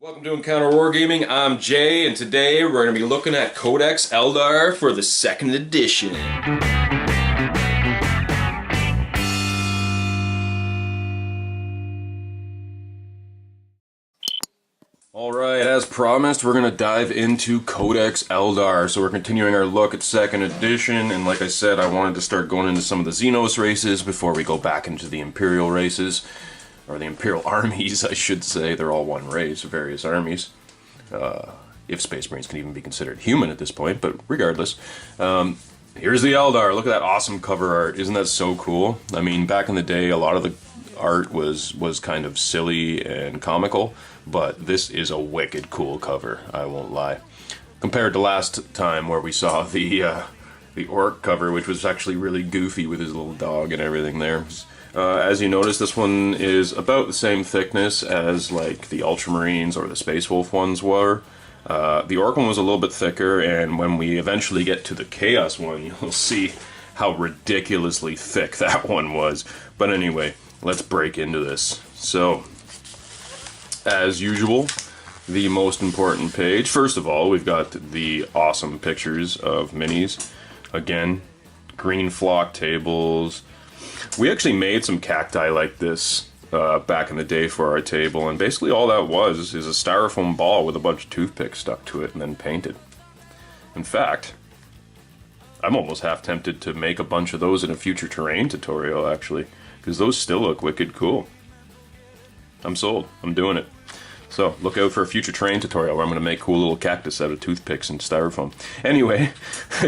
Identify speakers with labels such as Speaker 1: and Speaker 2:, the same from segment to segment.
Speaker 1: Welcome to Encounter Wargaming. I'm Jay, and today we're going to be looking at Codex Eldar for the 2nd edition. Alright, as promised, we're going to dive into Codex Eldar. So we're continuing our look at 2nd edition, and like I said, I wanted to start going into some of the Xenos races before we go back into the Imperial races. Or the Imperial armies, I should say. They're all one race, various armies. If Space Marines can even be considered human at this point, but regardless. Here's the Eldar. Look at that awesome cover art. Isn't that so cool? I mean, back in the day, a lot of the art was kind of silly and comical, but this is a wicked cool cover, I won't lie. Compared to last time where we saw the Orc cover, which was actually really goofy with his little dog and everything there. As you notice, this one is about the same thickness as like the Ultramarines or the Space Wolf ones were. The Orc one was a little bit thicker, and when we eventually get to the Chaos one, you'll see how ridiculously thick that one was. But anyway, let's break into this. So, as usual, the most important page. First of all, we've got the awesome pictures of minis. Again, green flock tables. We actually made some cacti like this back in the day for our table, and basically all that was is a styrofoam ball with a bunch of toothpicks stuck to it and then painted. In fact, I'm almost half tempted to make a bunch of those in a future terrain tutorial, actually, because those still look wicked cool. I'm sold. I'm doing it. So, look out for a future terrain tutorial where I'm going to make cool little cactus out of toothpicks and styrofoam. Anyway,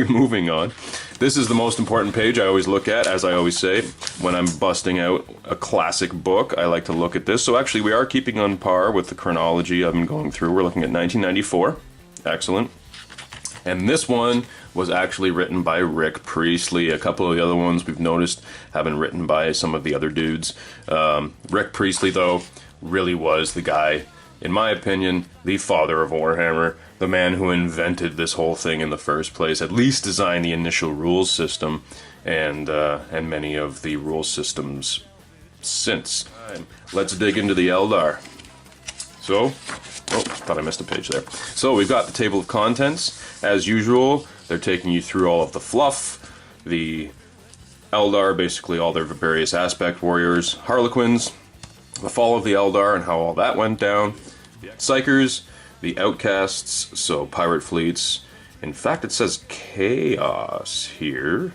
Speaker 1: moving on. This is the most important page I always look at, as I always say. When I'm busting out a classic book, I like to look at this. So actually, we are keeping on par with the chronology I've been going through. We're looking at 1994. Excellent. And this one was actually written by Rick Priestley. A couple of the other ones we've noticed have been written by some of the other dudes. Rick Priestley, though, really was the guy, in my opinion, the father of Warhammer, the man who invented this whole thing in the first place, at least designed the initial rules system, and many of the rule systems since. Let's dig into the Eldar. So, thought I missed a page there. So we've got the table of contents. As usual, they're taking you through all of the fluff, the Eldar, basically all their various aspect warriors, Harlequins, the fall of the Eldar and how all that went down, the Psychers, the Outcasts, so pirate fleets. In fact, it says Chaos here.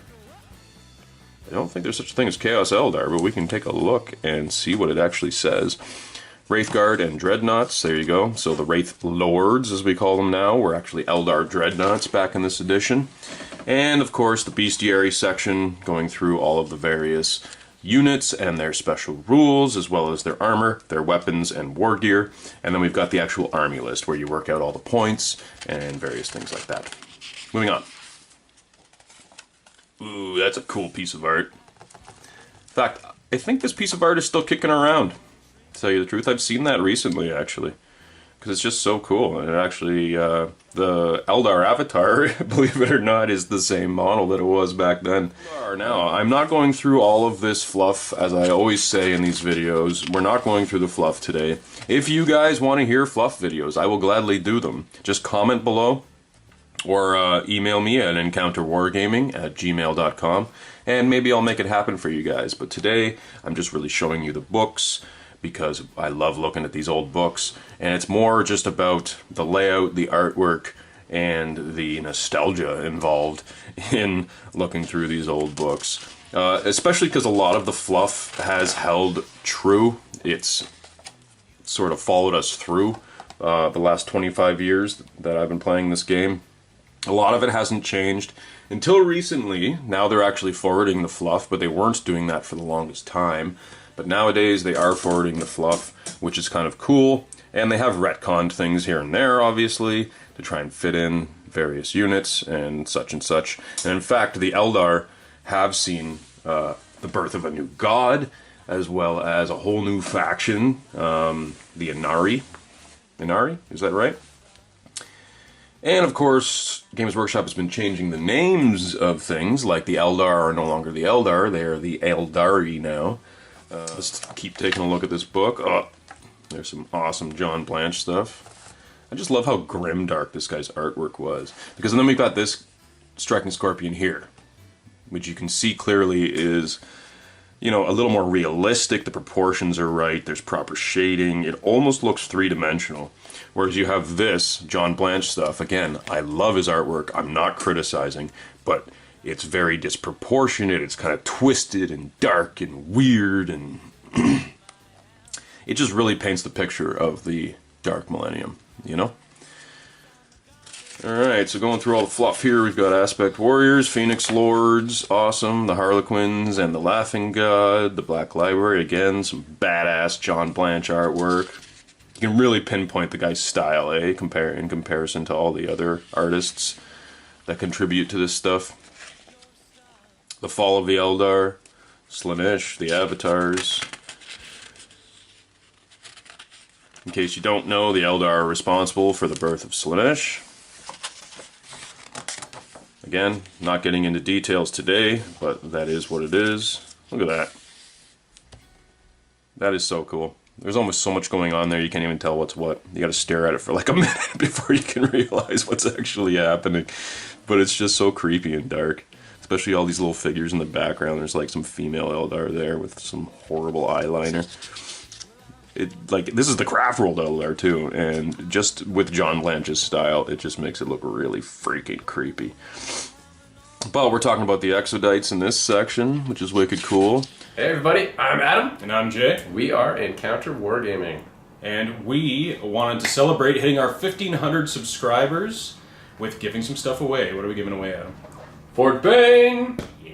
Speaker 1: I don't think there's such a thing as Chaos Eldar, but we can take a look and see what it actually says. Wraithguard and Dreadnoughts, there you go. So the Wraith Lords, as we call them now, were actually Eldar Dreadnoughts back in this edition. And, of course, the Bestiary section, going through all of the various units and their special rules, as well as their armor, their weapons, and war gear. And then we've got the actual army list, where you work out all the points and various things like that. Moving on. Ooh, that's a cool piece of art. In fact, I think this piece of art is still kicking around. To tell you the truth, I've seen that recently, actually. Because it's just so cool. And actually, the Eldar avatar, believe it or not, is the same model that it was back then. Now, I'm not going through all of this fluff, as I always say in these videos. We're not going through the fluff today. If you guys want to hear fluff videos, I will gladly do them. Just comment below, or email me at encounterwargaming@gmail.com, and maybe I'll make it happen for you guys. But today, I'm just really showing you the books, because I love looking at these old books, and it's more just about the layout, the artwork, and the nostalgia involved in looking through these old books. Especially because a lot of the fluff has held true. It's sort of followed us through the last 25 years that I've been playing this game. A lot of it hasn't changed until recently. Now they're actually forwarding the fluff, but they weren't doing that for the longest time. But nowadays they are forwarding the fluff, which is kind of cool. And they have retconned things here and there, obviously, to try and fit in various units and such and such. And in fact, the Eldar have seen the birth of a new god, as well as a whole new faction, the Inari. Inari? Is that right? And of course, Games Workshop has been changing the names of things, like the Eldar are no longer the Eldar, they are the Eldari now. Let's keep taking a look at this book. Oh, there's some awesome John Blanche stuff. I just love how grimdark this guy's artwork was. Because then we've got this striking scorpion here, which you can see clearly is, you know, a little more realistic. The proportions are right. There's proper shading. It almost looks three-dimensional. Whereas you have this John Blanche stuff. Again, I love his artwork. I'm not criticizing, but it's very disproportionate. It's kind of twisted and dark and weird, and it just really paints the picture of the Dark Millennium, you know? Alright, so going through all the fluff here, we've got Aspect Warriors, Phoenix Lords, awesome, the Harlequins and the Laughing God, the Black Library, again, some badass John Blanche artwork. You can really pinpoint the guy's style, in comparison to all the other artists that contribute to this stuff. The Fall of the Eldar, Slaanesh, the Avatars. In case you don't know, the Eldar are responsible for the birth of Slaanesh. Again, not getting into details today, but that is what it is. Look at that. That is so cool. There's almost so much going on there, you can't even tell what's what. You gotta stare at it for like a minute before you can realize what's actually happening. But it's just so creepy and dark. Especially all these little figures in the background. There's like some female Eldar there with some horrible eyeliner. This is the Craft World Eldar too, and just with John Blanche's style, it just makes it look really freaking creepy. But we're talking about the Exodites in this section, which is wicked cool.
Speaker 2: Hey everybody, I'm Adam.
Speaker 3: And I'm Jay.
Speaker 2: We are Encounter Wargaming.
Speaker 3: And we wanted to celebrate hitting our 1,500 subscribers with giving some stuff away. What are we giving away, Adam?
Speaker 2: Forge Bane! Yeah.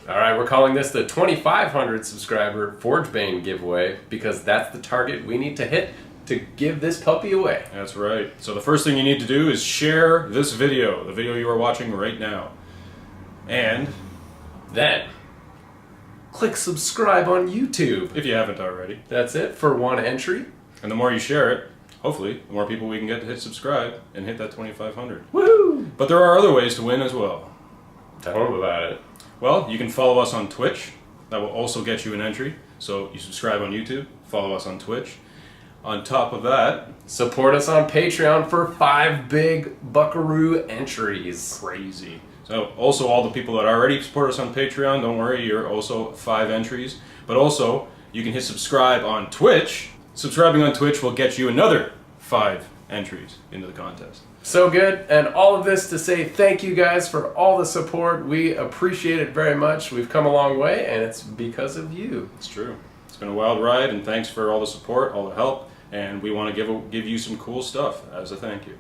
Speaker 2: Alright, we're calling this the 2,500 subscriber Forge Bane giveaway because that's the target we need to hit to give this puppy away.
Speaker 3: That's right. So the first thing you need to do is share this video, the video you are watching right now. And
Speaker 2: then click subscribe on YouTube.
Speaker 3: if you haven't already.
Speaker 2: That's it for one entry.
Speaker 3: And the more you share it, hopefully, the more people we can get to hit subscribe and hit that 2,500.
Speaker 2: Woohoo!
Speaker 3: But there are other ways to win as well.
Speaker 2: Tell them about it.
Speaker 3: Well, you can follow us on Twitch. That will also get you an entry. So you subscribe on YouTube, follow us on Twitch. On top of that,
Speaker 2: support us on Patreon for 5 big buckaroo entries.
Speaker 3: Crazy. So also all the people that already support us on Patreon, don't worry, you're also 5 entries. But also, you can hit subscribe on Twitch. Subscribing on Twitch will get you another 5 entries into the contest.
Speaker 2: So good, and all of this to say thank you guys for all the support. We appreciate it very much. We've come a long way, and it's because of you.
Speaker 3: It's true. It's been a wild ride, and thanks for all the support, all the help, and we want to give you some cool stuff as a thank you.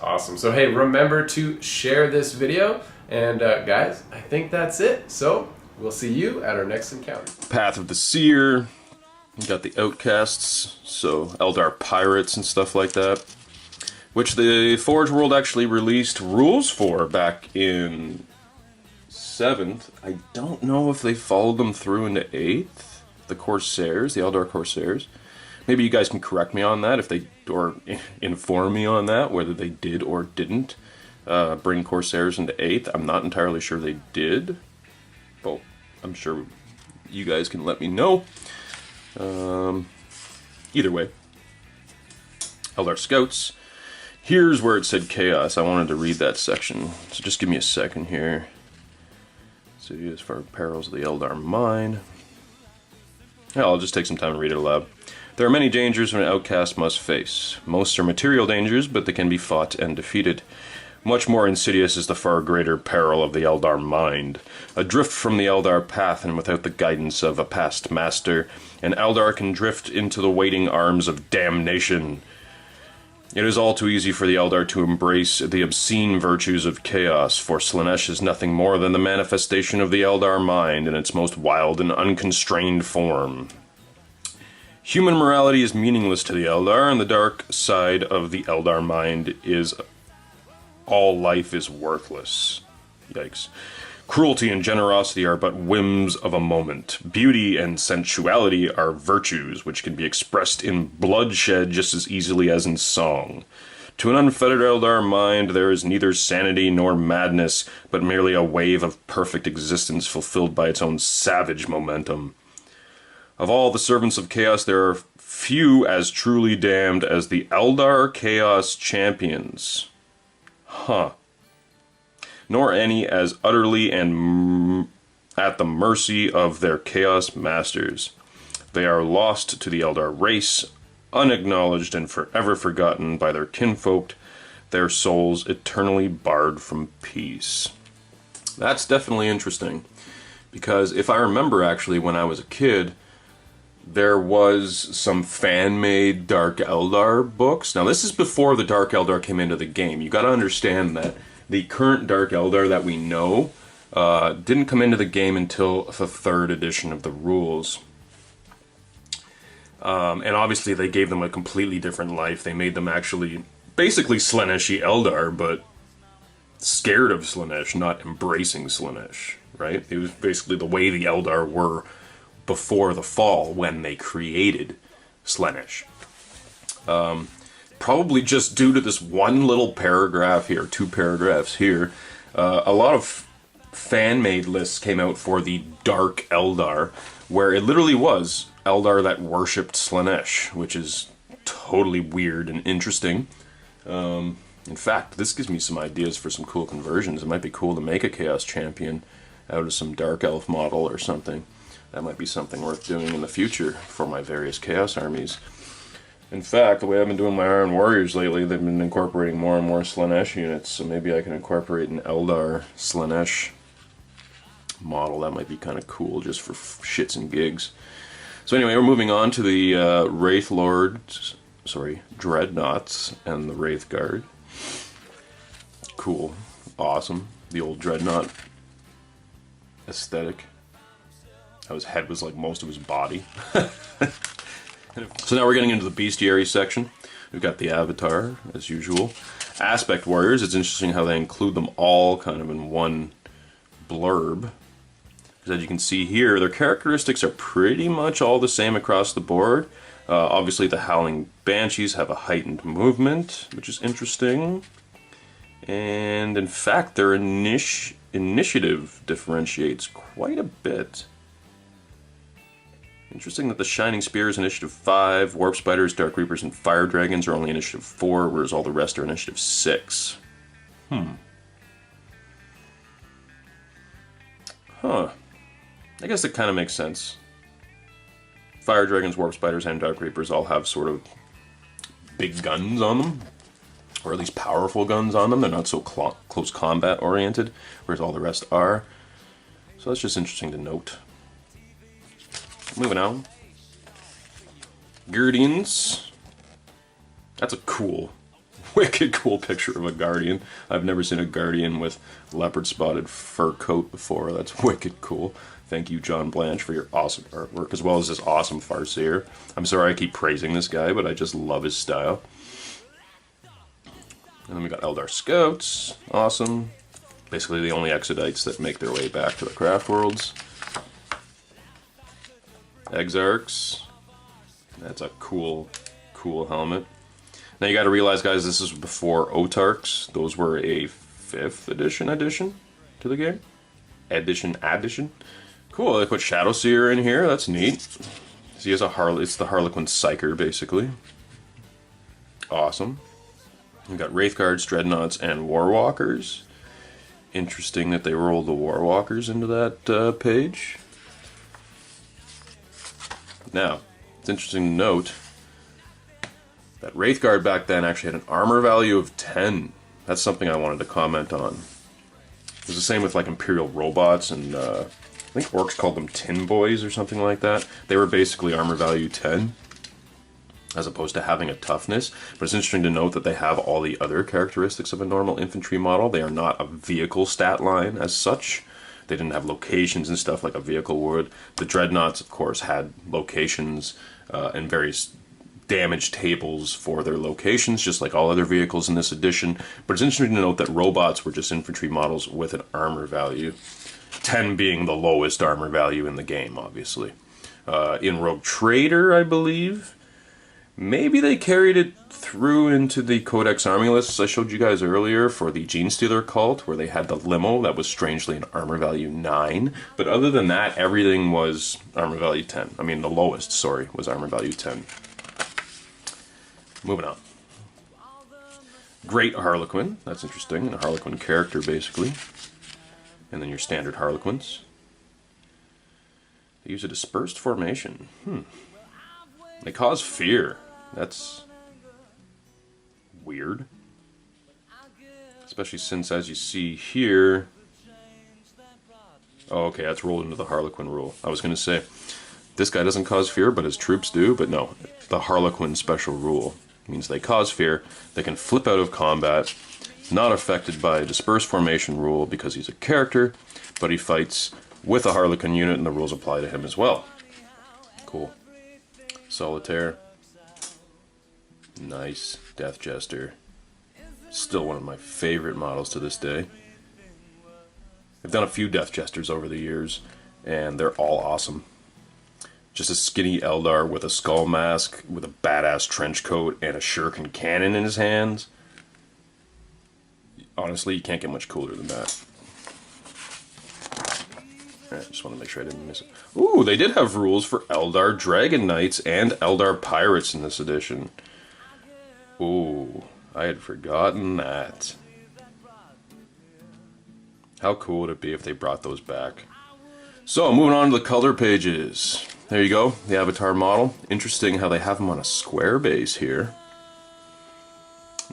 Speaker 2: Awesome. So hey, remember to share this video, and guys, I think that's it. So we'll see you at our next encounter.
Speaker 1: Path of the Seer. You got the Outcasts, so Eldar pirates and stuff like that, which the Forge World actually released rules for back in 7th. I don't know if they followed them through into 8th. The Corsairs, the Eldar Corsairs. Maybe you guys can correct me on that, if they, or inform me on that, whether they did or didn't bring Corsairs into 8th. I'm not entirely sure they did, but I'm sure you guys can let me know. Either way, Eldar Scouts. Here's where it said Chaos. I wanted to read that section, so just give me a second here. So as far as perils of the Eldar Mind. Yeah, I'll just take some time and read it aloud. There are many dangers an outcast must face. Most are material dangers, but they can be fought and defeated. Much more insidious is the far greater peril of the Eldar Mind. Adrift from the Eldar path and without the guidance of a past master, an Eldar can drift into the waiting arms of damnation. It is all too easy for the Eldar to embrace the obscene virtues of chaos, for Slaanesh is nothing more than the manifestation of the Eldar Mind in its most wild and unconstrained form. Human morality is meaningless to the Eldar, and the dark side of the Eldar Mind is all life is worthless. Yikes. Cruelty and generosity are but whims of a moment. Beauty and sensuality are virtues which can be expressed in bloodshed just as easily as in song. To an unfettered Eldar mind there is neither sanity nor madness, but merely a wave of perfect existence fulfilled by its own savage momentum. Of all the servants of chaos there are few as truly damned as the Eldar Chaos Champions. Huh. Nor any as utterly and at the mercy of their Chaos Masters. They are lost to the Eldar race, unacknowledged and forever forgotten by their kinfolk, their souls eternally barred from peace. That's definitely interesting, because if I remember actually when I was a kid, there was some fan-made Dark Eldar books. Now this is before the Dark Eldar came into the game. You gotta understand that the current Dark Eldar that we know didn't come into the game until the 3rd edition of the rules. And obviously they gave them a completely different life. They made them actually basically Slaaneshi Eldar, but scared of Slaanesh, not embracing Slaanesh, right? It was basically the way the Eldar were before the fall, when they created Slaanesh. Probably just due to this one little paragraph here, 2 paragraphs here, a lot of fan-made lists came out for the Dark Eldar, where it literally was Eldar that worshipped Slaanesh, which is totally weird and interesting. In fact, this gives me some ideas for some cool conversions. It might be cool to make a Chaos Champion out of some Dark Elf model or something. That might be something worth doing in the future for my various Chaos armies. In fact, the way I've been doing my Iron Warriors lately, they've been incorporating more and more Slaanesh units, so maybe I can incorporate an Eldar Slaanesh model. That might be kind of cool, just for shits and gigs. So anyway, we're moving on to the Wraith Lords, Dreadnoughts, and the Wraith Guard. Cool. Awesome. The old Dreadnought aesthetic. How his head was like most of his body. So now we're getting into the bestiary section. We've got the Avatar, as usual. Aspect Warriors, it's interesting how they include them all kind of in one blurb. Because as you can see here, their characteristics are pretty much all the same across the board. Obviously the Howling Banshees have a heightened movement, which is interesting. And in fact, their initiative differentiates quite a bit. Interesting that the Shining Spears initiative 5, Warp Spiders, Dark Reapers, and Fire Dragons are only initiative 4, whereas all the rest are initiative 6. Huh. I guess it kind of makes sense. Fire Dragons, Warp Spiders, and Dark Reapers all have sort of big guns on them. Or at least powerful guns on them. They're not so close combat oriented, whereas all the rest are. So that's just interesting to note. Moving on. Guardians. That's a cool, wicked cool picture of a Guardian. I've never seen a Guardian with leopard spotted fur coat before. That's wicked cool. Thank you, John Blanche, for your awesome artwork, as well as this awesome Farseer. I'm sorry I keep praising this guy, but I just love his style. And then we got Eldar Scouts. Awesome. Basically the only Exodites that make their way back to the Craft Worlds. Exarchs. That's a cool helmet. Now you gotta realize, guys, this is before Otarchs. Those were a 5th edition to the game. Addition. Cool, they put Shadowseer in here, that's neat. So he has it's the Harlequin Psyker, basically. Awesome. We've got Wraithguards, Dreadnoughts, and Warwalkers. Interesting that they rolled the Warwalkers into that page. Now, it's interesting to note that Wraithguard back then actually had an armor value of 10. That's something I wanted to comment on. It was the same with like Imperial Robots, and I think Orcs called them Tin Boys or something like that. They were basically armor value 10, as opposed to having a toughness. But it's interesting to note that they have all the other characteristics of a normal infantry model. They are not a vehicle stat line as such. They didn't have locations and stuff like a vehicle would. The Dreadnoughts, of course, had locations and various damage tables for their locations, just like all other vehicles in this edition. But it's interesting to note that robots were just infantry models with an armor value. 10 being the lowest armor value in the game, obviously. In Rogue Trader, I believe, maybe they carried it through into the Codex Army lists I showed you guys earlier for the Genestealer cult, where they had the limo that was strangely an armor value 9. But other than that, everything was armor value 10. I mean, the lowest, sorry, was armor value 10. Moving on. Great Harlequin. That's interesting. A Harlequin character, basically. And then your standard Harlequins. They use a dispersed formation. They cause fear. That's weird. Especially since, as you see here... Oh, okay, that's rolled into the Harlequin rule. I was going to say, this guy doesn't cause fear, but his troops do. But no, the Harlequin special rule means they cause fear. They can flip out of combat. Not affected by a dispersed formation rule because he's a character, but he fights with a Harlequin unit and the rules apply to him as well. Cool. Solitaire. Nice. Death Jester. Still one of my favorite models to this day. I've done a few Death Jesters over the years, and they're all awesome. Just a skinny Eldar with a skull mask, with a badass trench coat, and a shuriken cannon in his hands. Honestly, you can't get much cooler than that. Alright, just want to make sure I didn't miss it. Ooh, they did have rules for Eldar Dragon Knights and Eldar Pirates in this edition. Ooh, I had forgotten that. How cool would it be if they brought those back? So, moving on to the color pages. There you go, the Avatar model. Interesting how they have them on a square base here.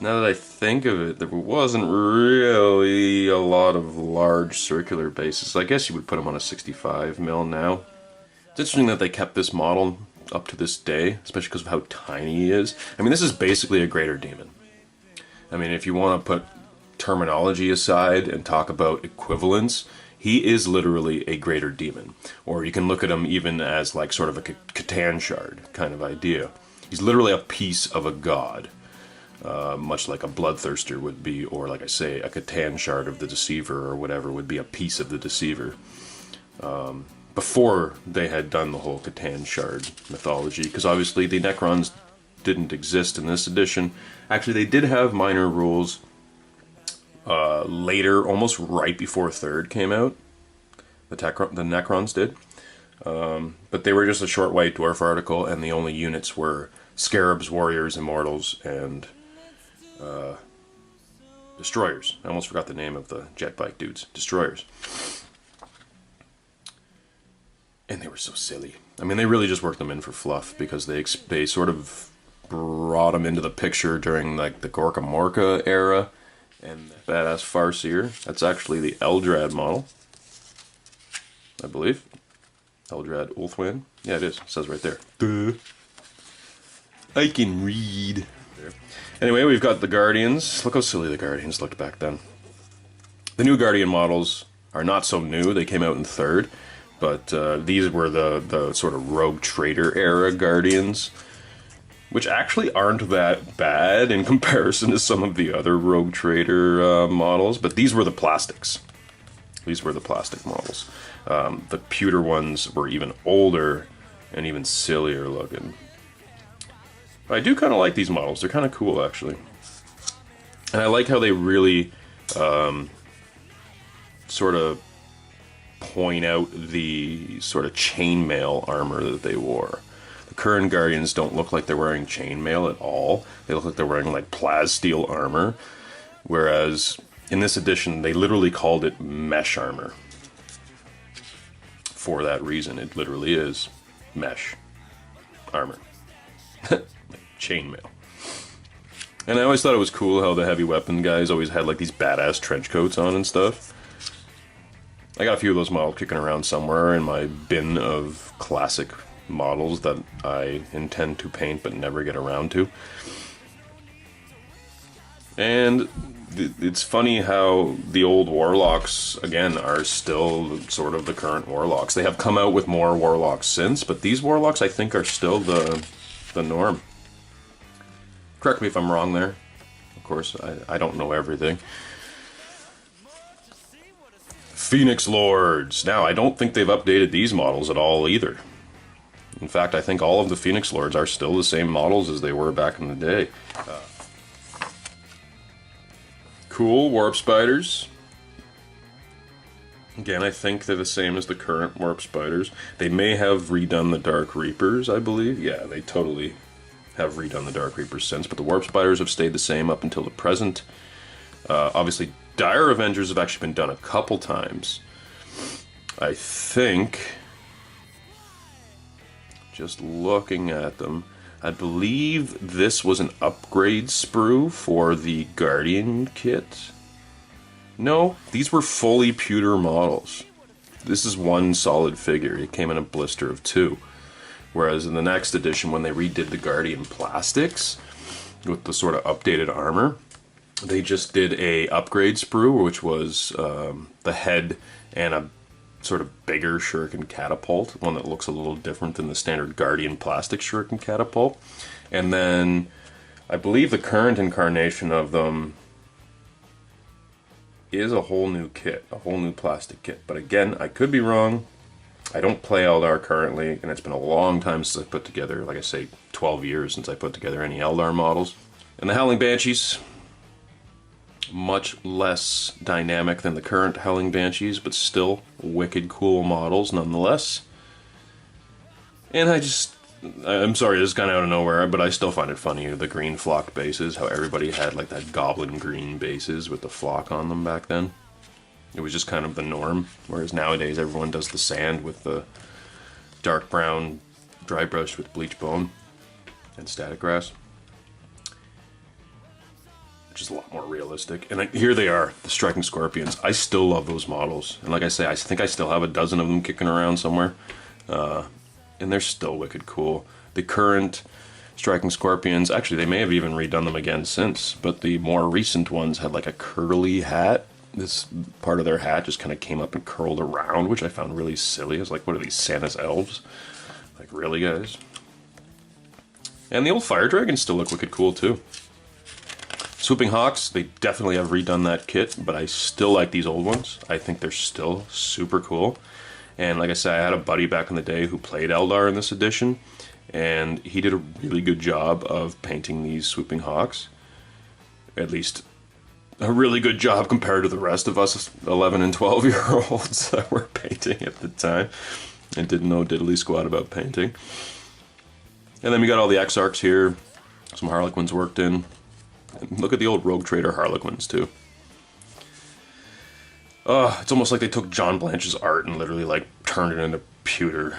Speaker 1: Now that I think of it, there wasn't really a lot of large circular bases. I guess you would put them on a 65mm now. It's interesting that they kept this model up to this day, especially because of how tiny he is. I mean, this is basically a greater demon. I mean, if you want to put terminology aside and talk about equivalence, he is literally a greater demon. Or you can look at him even as like sort of a Catan shard kind of idea. He's literally a piece of a god. Much like a Bloodthirster would be, or like I say, a Catan shard of the Deceiver or whatever would be a piece of the Deceiver. Before they had done the whole Catan shard mythology, because obviously the Necrons didn't exist in this edition. Actually, they did have minor rules later, almost right before Third came out. The Necrons did. But they were just a short White Dwarf article, and the only units were Scarabs, Warriors, Immortals, and Destroyers. I almost forgot the name of the jet bike dudes. Destroyers. And they were so silly. I mean, they really just worked them in for fluff, because they sort of brought them into the picture during like the Gorka Morka era. And badass Farseer. That's actually the Eldrad model, I believe. Eldrad Ulthwyn. Yeah, it is. It says right there. Duh. I can read. There. Anyway, we've got the Guardians. Look how silly the Guardians looked back then. The new Guardian models are not so new. They came out in Third. But these were the sort of Rogue Trader era Guardians, which actually aren't that bad in comparison to some of the other Rogue Trader models, but these were the plastics. These were the plastic models. The pewter ones were even older and even sillier looking. But I do kind of like these models. They're kind of cool, actually. And I like how they really sort of point out the sort of chainmail armor that they wore. Current Guardians don't look like they're wearing chainmail at all. They look like they're wearing like plasteel armor. Whereas in this edition, they literally called it mesh armor. For that reason, it literally is mesh armor. Chainmail. And I always thought it was cool how the heavy weapon guys always had like these badass trench coats on and stuff. I got a few of those models kicking around somewhere in my bin of classic models that I intend to paint but never get around to. And it's funny how the old Warlocks, again, are still sort of the current Warlocks. They have come out with more Warlocks since, but these Warlocks, I think, are still the norm. Correct me if I'm wrong there. Of course, I don't know everything. Phoenix Lords. Now, I don't think they've updated these models at all either. In fact, I think all of the Phoenix Lords are still the same models as they were back in the day. Cool Warp Spiders. Again, I think they're the same as the current Warp Spiders. They may have redone the Dark Reapers, I believe. Yeah, they totally have redone the Dark Reapers since, but the Warp Spiders have stayed the same up until the present. Obviously, Dire Avengers have actually been done a couple times. I think, just looking at them, I believe this was an upgrade sprue for the Guardian kit. No, these were fully pewter models. This is one solid figure. It came in a blister of 2. Whereas in the next edition, when they redid the Guardian plastics with the sort of updated armor, they just did a upgrade sprue, which was the head and a sort of bigger shuriken catapult, one that looks a little different than the standard Guardian plastic shuriken catapult. And then I believe the current incarnation of them is a whole new kit, a whole new plastic kit. But again, I could be wrong. I don't play Eldar currently, and it's been a long time since I put together, like I say, 12 years since I put together any Eldar models. And the Howling Banshees, much less dynamic than the current Howling Banshees, but still wicked cool models nonetheless. And I'm sorry, this is kind of out of nowhere, but I still find it funny, the green flocked bases, how everybody had like that goblin green bases with the flock on them back then. It was just kind of the norm, whereas nowadays everyone does the sand with the dark brown dry brush with bleach bone and static grass. Which is a lot more realistic. And here they are, the Striking Scorpions. I still love those models. And like I say, I think I still have a dozen of them kicking around somewhere. And they're still wicked cool. The current Striking Scorpions, actually they may have even redone them again since, but the more recent ones had like a curly hat. This part of their hat just kind of came up and curled around, which I found really silly. I was like, what are these, Santa's elves? Like, really, guys? And the old Fire Dragons still look wicked cool, too. Swooping Hawks, they definitely have redone that kit, but I still like these old ones. I think they're still super cool. And like I said, I had a buddy back in the day who played Eldar in this edition, and he did a really good job of painting these Swooping Hawks. At least a really good job compared to the rest of us 11 and 12-year-olds that were painting at the time and didn't know diddly squat about painting. And then we got all the Exarchs here, some Harlequins worked in. And look at the old Rogue Trader Harlequins too. It's almost like they took John Blanche's art and literally like turned it into pewter.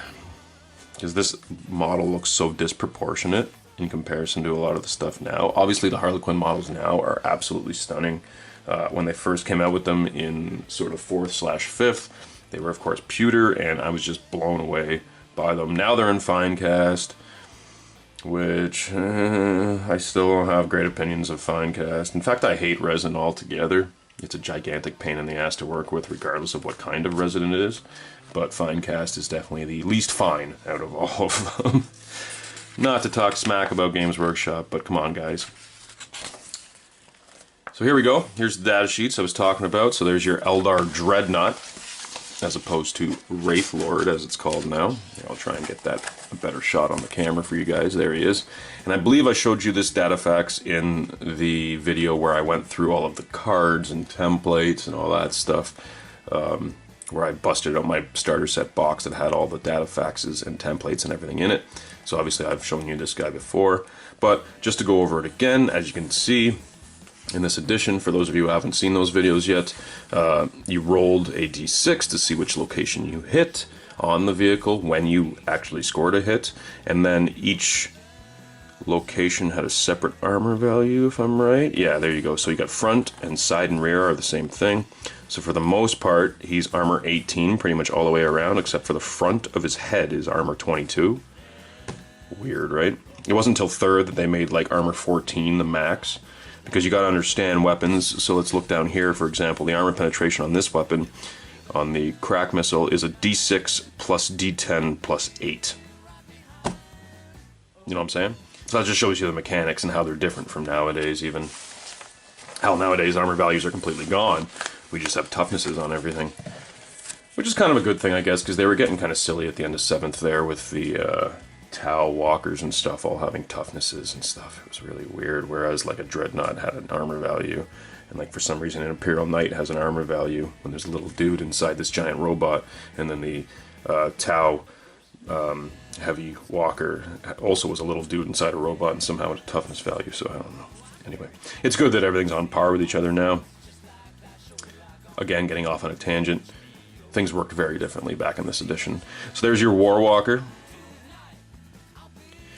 Speaker 1: Because this model looks so disproportionate in comparison to a lot of the stuff now. Obviously the Harlequin models now are absolutely stunning. When they first came out with them in sort of 4th/5th, they were of course pewter, and I was just blown away by them. Now they're in fine cast, which I still don't have great opinions of fine cast. In fact, I hate resin altogether. It's a gigantic pain in the ass to work with regardless of what kind of resin it is. But fine cast is definitely the least fine out of all of them. Not to talk smack about Games Workshop, but come on, guys. So here we go. Here's the data sheets I was talking about. So there's your Eldar Dreadnought, as opposed to Wraith Lord, as it's called now. I'll try and get that a better shot on the camera for you guys. There he is. And I believe I showed you this data fax in the video where I went through all of the cards and templates and all that stuff. Where I busted out my starter set box that had all the data faxes and templates and everything in it. So obviously I've shown you this guy before, but just to go over it again, as you can see in this edition, for those of you who haven't seen those videos yet, you rolled a d6 to see which location you hit on the vehicle when you actually scored a hit, and then each location had a separate armor value, if I'm right. Yeah, there you go. So you got front and side and rear are the same thing. So for the most part, he's armor 18 pretty much all the way around, except for the front of his head is armor 22. Weird, right? It wasn't until 3rd that they made like armor 14 the max, because you got to understand weapons. So let's look down here. For example, the armor penetration on this weapon, on the crack missile, is a d6 plus d10 plus 8. You know what I'm saying? So that just shows you the mechanics and how they're different from nowadays even. Hell, nowadays armor values are completely gone. We just have toughnesses on everything. Which is kind of a good thing, I guess, because they were getting kind of silly at the end of 7th there with the Tau walkers and stuff all having toughnesses and stuff. It was really weird, whereas like a Dreadnought had an armor value, and like for some reason an Imperial Knight has an armor value when there's a little dude inside this giant robot, and then the Tau heavy walker also was a little dude inside a robot and somehow had a toughness value, so I don't know. Anyway, it's good that everything's on par with each other now. Again, getting off on a tangent, things worked very differently back in this edition. So there's your War Walker.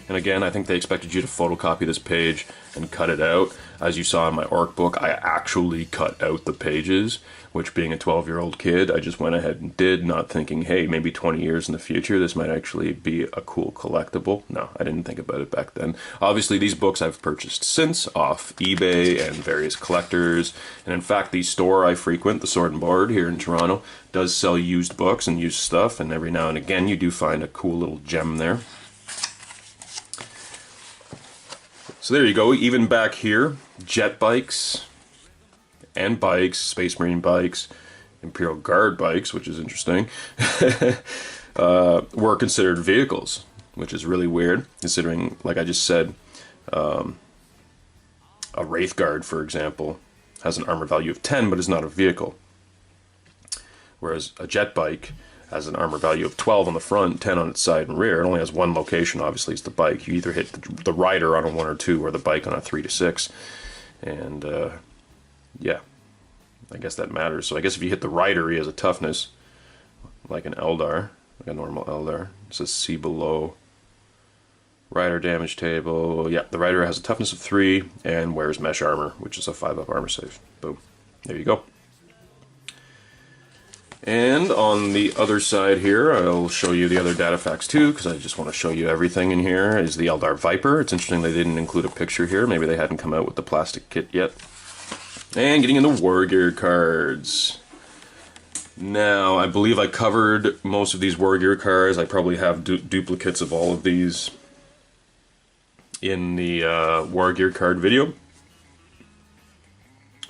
Speaker 1: And again, I think they expected you to photocopy this page and cut it out. As you saw in my orc book, I actually cut out the pages, which being a 12-year-old kid, I just went ahead and did, not thinking, hey, maybe 20 years in the future, this might actually be a cool collectible. No, I didn't think about it back then. Obviously, these books I've purchased since off eBay and various collectors. And in fact, the store I frequent, the Sword and Board here in Toronto, does sell used books and used stuff. And every now and again, you do find a cool little gem there. So there you go, even back here, jet bikes and bikes, Space Marine bikes, Imperial Guard bikes, which is interesting, were considered vehicles, which is really weird, considering, like I just said, a Wraith Guard, for example, has an armor value of 10, but is not a vehicle. Whereas a jet bike has an armor value of 12 on the front, 10 on its side and rear. It only has one location, obviously, it's the bike. You either hit the rider on a 1 or 2 or the bike on a 3 to 6. And, yeah, I guess that matters. So I guess if you hit the rider, he has a toughness, like an Eldar, like a normal Eldar. It says see below. Rider damage table. Yeah, the rider has a toughness of 3 and wears mesh armor, which is a 5-up armor save. Boom. There you go. And on the other side here, I'll show you the other data facts too, because I just want to show you everything in here, is the Eldar Viper. It's interesting they didn't include a picture here. Maybe they hadn't come out with the plastic kit yet. And getting into War Gear cards. Now, I believe I covered most of these War Gear cards. I probably have duplicates of all of these in the War Gear card video.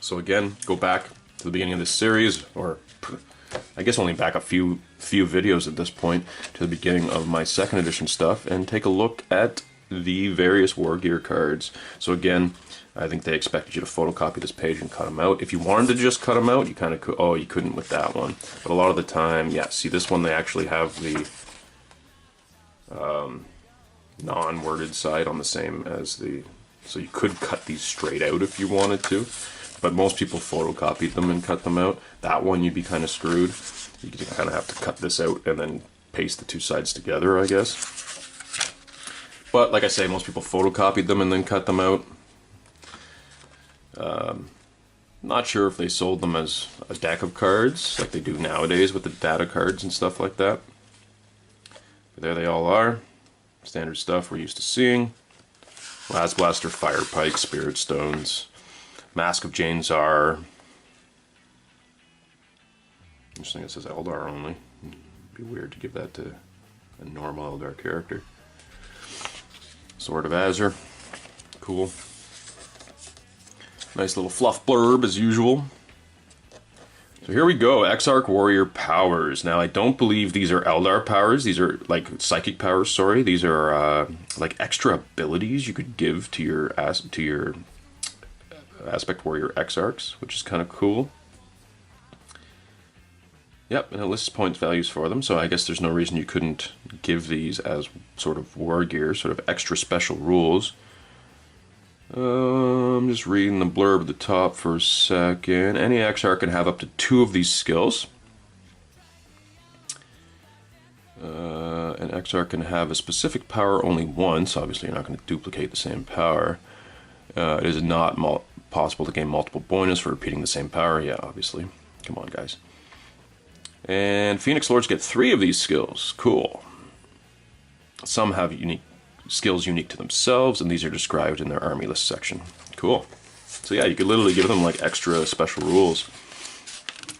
Speaker 1: So again, go back to the beginning of this series, or I guess only back a few videos at this point, to the beginning of my 2nd edition stuff, and take a look at the various War Gear cards. So again, I think they expected you to photocopy this page and cut them out. If you wanted to just cut them out, you kind of could. Oh, you couldn't with that one. But a lot of the time, yeah, see this one, they actually have the non-worded side on the same as the... So you could cut these straight out if you wanted to. But most people photocopied them and cut them out. That one, you'd be kind of screwed. You kind of have to cut this out and then paste the 2 sides together, I guess. But like I say, most people photocopied them and then cut them out. Not sure if they sold them as a deck of cards, like they do nowadays with the data cards and stuff like that. But there they all are. Standard stuff we're used to seeing. Las Blaster, Fire Pike, Spirit Stones, Mask of Jane Czar. Interesting, it says Eldar only. It'd be weird to give that to a normal Eldar character. Sword of Azure. Cool. Nice little fluff blurb as usual. So here we go, Exarch Warrior powers. Now I don't believe these are Eldar powers, these are like psychic powers, sorry. These are like extra abilities you could give to your Aspect Warrior Exarchs, which is kind of cool. Yep, and it lists points values for them, so I guess there's no reason you couldn't give these as sort of war gear, sort of extra special rules. I'm just reading the blurb at the top for a second. Any Exarch can have up to 2 of these skills. An Exarch can have a specific power only once. Obviously, you're not going to duplicate the same power. It is not possible to gain multiple bonus for repeating the same power. Yeah, obviously. Come on, guys. And Phoenix Lords get 3 of these skills. Cool. Some have skills unique to themselves, and these are described in their army list section. Cool. So yeah, you could literally give them like extra special rules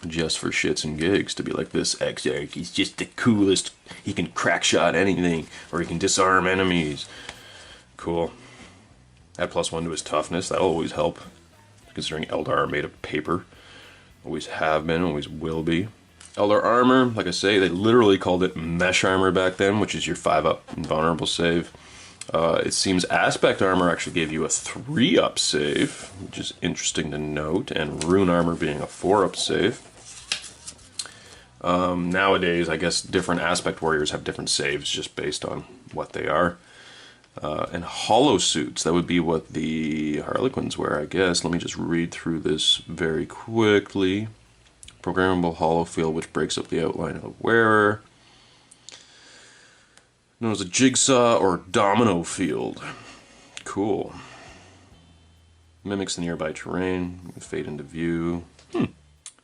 Speaker 1: just for shits and gigs, to be like, this Exarch, he's just the coolest. He can crack shot anything, or he can disarm enemies. Cool. Add +1 to his toughness. That'll always help, considering Eldar are made of paper. Always have been, always will be. Eldar armor, like I say, they literally called it mesh armor back then, which is your 5-up invulnerable save. It seems aspect armor actually gave you a 3-up save, which is interesting to note, and rune armor being a 4-up save. Nowadays, I guess different aspect warriors have different saves just based on what they are. And hollow suits, that would be what the Harlequins wear, I guess. Let me just read through this very quickly. Programmable hollow field, which breaks up the outline of the wearer. Known as a jigsaw or domino field. Cool. Mimics the nearby terrain, fade into view.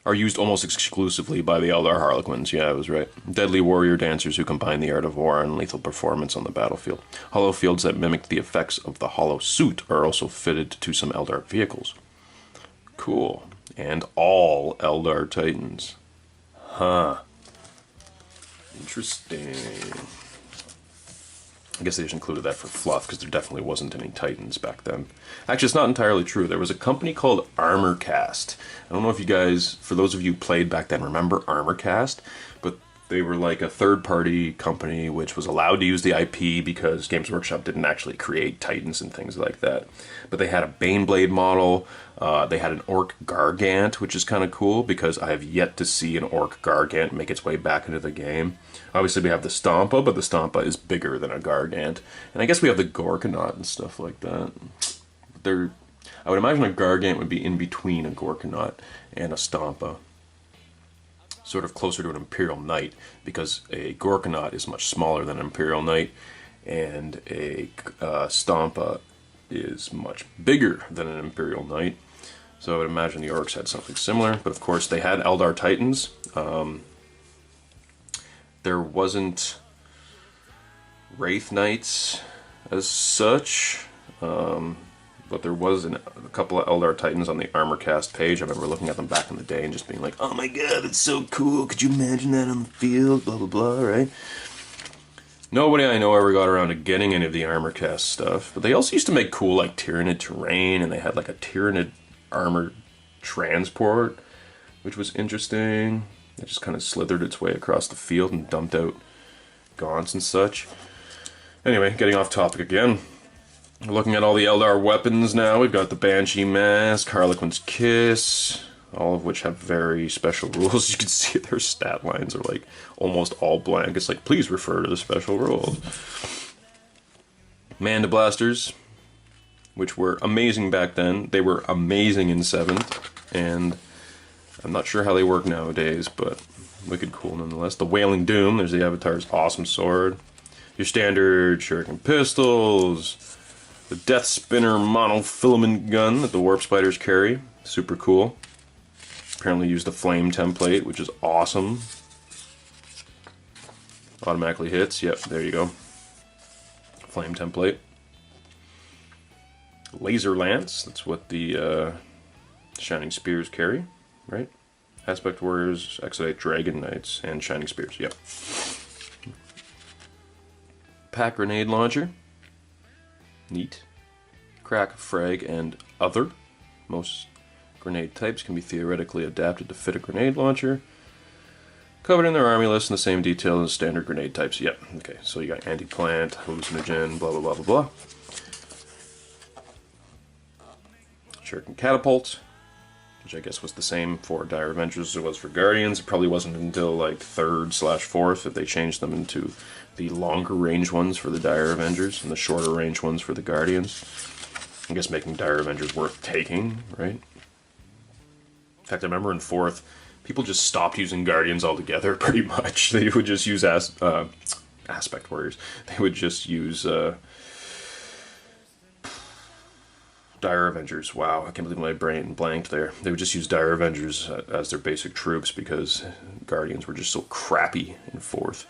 Speaker 1: Are used almost exclusively by the Eldar Harlequins. Yeah, I was right. Deadly warrior dancers who combine the art of war and lethal performance on the battlefield. Hollow fields that mimic the effects of the hollow suit are also fitted to some Eldar vehicles. Cool. And all Eldar Titans. Huh. Interesting. I guess they just included that for fluff, because there definitely wasn't any Titans back then. Actually, it's not entirely true. There was a company called Armorcast. I don't know if you guys, for those of you who played back then, remember Armorcast? But they were like a third-party company which was allowed to use the IP because Games Workshop didn't actually create Titans and things like that. But they had a Baneblade model. They had an Orc Gargant, which is kind of cool because I have yet to see an Orc Gargant make its way back into the game. Obviously, we have the Stompa, but the Stompa is bigger than a Gargant. And I guess we have the Gorkanaut and stuff like that. I would imagine a Gargant would be in between a Gorkanaut and a Stompa. Sort of closer to an Imperial Knight, because a Gorkanaut is much smaller than an Imperial Knight, and a Stompa is much bigger than an Imperial Knight. So I would imagine the Orcs had something similar, but of course they had Eldar Titans. There wasn't Wraith Knights as such, but there was a couple of Eldar Titans on the Armorcast page. I remember looking at them back in the day and just being like, oh my god, it's so cool, could you imagine that on the field, blah blah blah, right? Nobody I know ever got around to getting any of the Armorcast stuff, but they also used to make cool like Tyranid terrain, and they had like a Tyranid armored transport, which was interesting. It just kind of slithered its way across the field and dumped out gaunts and such. Anyway, getting off topic again. We're looking at all the Eldar weapons now. We've got the Banshee Mask, Harlequin's Kiss, all of which have very special rules. You can see their stat lines are like almost all blank. It's like, please refer to the special rules. Mandiblasters, which were amazing back then. They were amazing in 7th, and I'm not sure how they work nowadays, but wicked cool nonetheless. The Wailing Doom, there's the Avatar's awesome sword. Your standard shuriken pistols. The Death Spinner monofilament gun that the Warp Spiders carry. Super cool. Apparently used the flame template, which is awesome. Automatically hits. Yep, there you go. Flame template. Laser Lance, that's what the Shining Spears carry, right? Aspect Warriors, Exodite Dragon Knights, and Shining Spears, yep. Pack Grenade Launcher. Neat. Crack, Frag, and Other. Most grenade types can be theoretically adapted to fit a grenade launcher. Covered in their army list in the same detail as standard grenade types. Yep, okay, so you got anti-plant, hallucinogen, blah blah blah blah blah. Shuriken Catapult, which I guess was the same for Dire Avengers as it was for Guardians. It probably wasn't until like 3rd/4th that they changed them into the longer range ones for the Dire Avengers and the shorter range ones for the Guardians. I guess making Dire Avengers worth taking, right? In fact, I remember in 4th, people just stopped using Guardians altogether, pretty much. They would just use Aspect Warriors. They would just use Dire Avengers. Wow, I can't believe my brain blanked there. They would just use Dire Avengers as their basic troops because Guardians were just so crappy in 4th.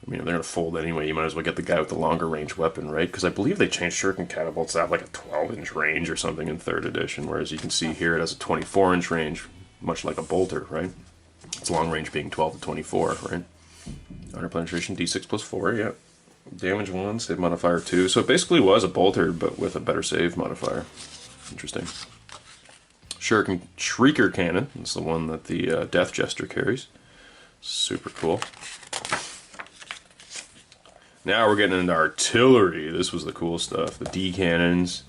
Speaker 1: I mean, if they're going to fold anyway, you might as well get the guy with the longer range weapon, right? Because I believe they changed Shuriken Catapults to have like a 12-inch range or something in 3rd edition, whereas you can see here it has a 24-inch range, much like a bolter, right? Its long range being 12 to 24, right? Armor penetration, d6 plus 4, yeah. Damage 1, save modifier 2. So it basically was a bolter, but with a better save modifier. Interesting. Shuriken Shrieker Cannon. That's the one that the Death Jester carries. Super cool. Now we're getting into artillery. This was the cool stuff. The D cannons,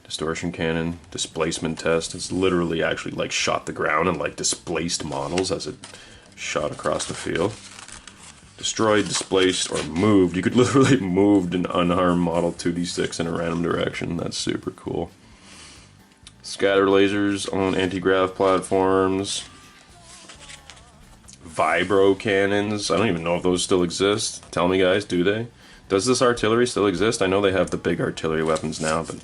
Speaker 1: distortion cannon, displacement test. It's literally actually like shot the ground and like displaced models as it shot across the field. Destroyed, displaced, or moved. You could literally move an unharmed model 2d6 in a random direction. That's super cool. Scatter lasers on anti-grav platforms. Vibro cannons. I don't even know if those still exist. Tell me, guys, do they? Does this artillery still exist? I know they have the big artillery weapons now, but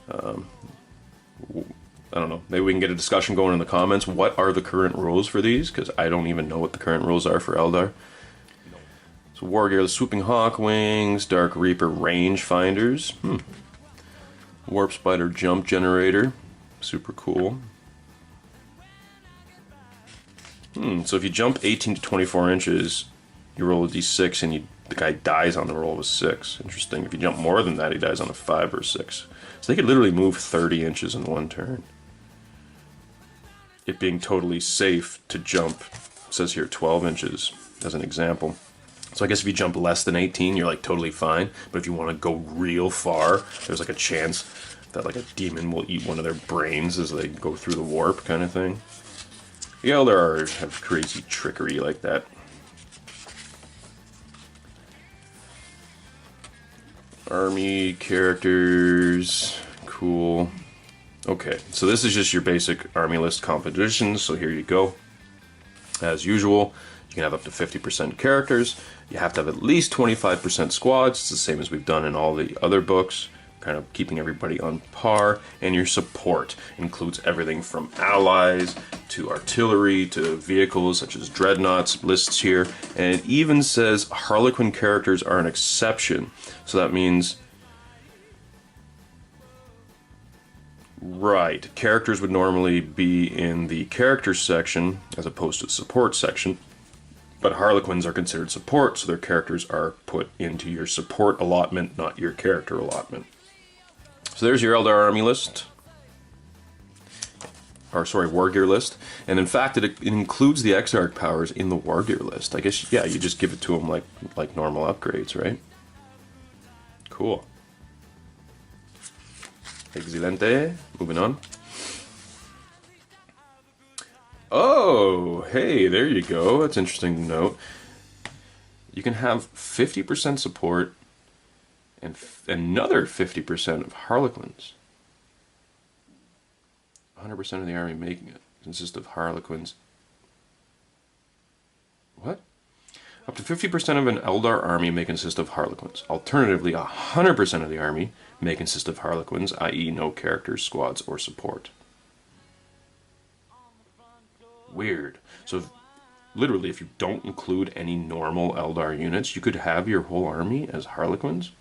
Speaker 1: I don't know. Maybe we can get a discussion going in the comments. What are the current rules for these? Because I don't even know what the current rules are for Eldar. So War Gear, the Swooping Hawk Wings, Dark Reaper range finders. Warp Spider jump generator. Super cool. So if you jump 18 to 24 inches, you roll a d6 and the guy dies on the roll of a 6. Interesting. If you jump more than that, he dies on a 5 or 6. So they could literally move 30 inches in one turn. It being totally safe to jump, it says here 12 inches as an example. So I guess if you jump less than 18, you're like totally fine. But if you want to go real far, there's like a chance that like a demon will eat one of their brains as they go through the warp kind of thing. The Eldar have crazy trickery like that. Army characters, cool. Okay, so this is just your basic army list compositions, so here you go. As usual, you can have up to 50% characters. You have to have at least 25% squads. It's the same as we've done in all the other books, kind of keeping everybody on par. And your support includes everything from allies to artillery to vehicles such as dreadnoughts, lists here. And it even says Harlequin characters are an exception. So that means, right, characters would normally be in the characters section as opposed to the support section. But Harlequins are considered support, so their characters are put into your support allotment, not your character allotment. So there's your Eldar army list. Or sorry, War Gear list. And in fact, it includes the Exarch powers in the War Gear list. I guess, yeah, you just give it to them like normal upgrades, right? Cool. Excelente. Moving on. Oh, hey, there you go. That's interesting to note. You can have 50% support and another 50% of Harlequins. 100% of the army making it consists of Harlequins. What? Up to 50% of an Eldar army may consist of Harlequins. Alternatively, 100% of the army may consist of Harlequins, i.e. no characters, squads, or support. Weird. So literally, if you don't include any normal Eldar units, you could have your whole army as Harlequins,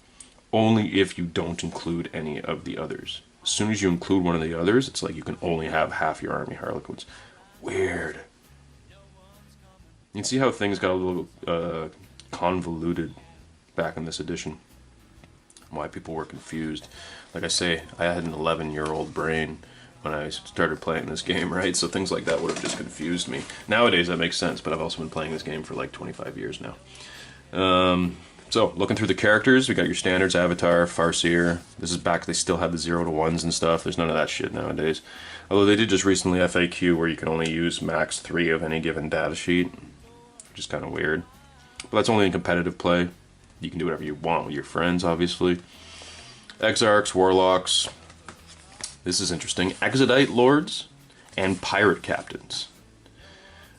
Speaker 1: only if you don't include any of the others. As soon as you include one of the others, it's like you can only have half your army Harlequins. Weird. You can see how things got a little convoluted back in this edition. Why people were confused. Like I say, I had an 11-year-old brain when I started playing this game, right? So things like that would have just confused me. Nowadays that makes sense, but I've also been playing this game for like 25 years now. So looking through the characters, we got your standards, Avatar, Farseer. This is back, they still have the 0 to 1s and stuff. There's none of that shit nowadays. Although they did just recently FAQ where you can only use max 3 of any given data sheet, which is kind of weird. But that's only in competitive play. You can do whatever you want with your friends, obviously. Exarchs, Warlocks. This is interesting. Exodite Lords and Pirate Captains.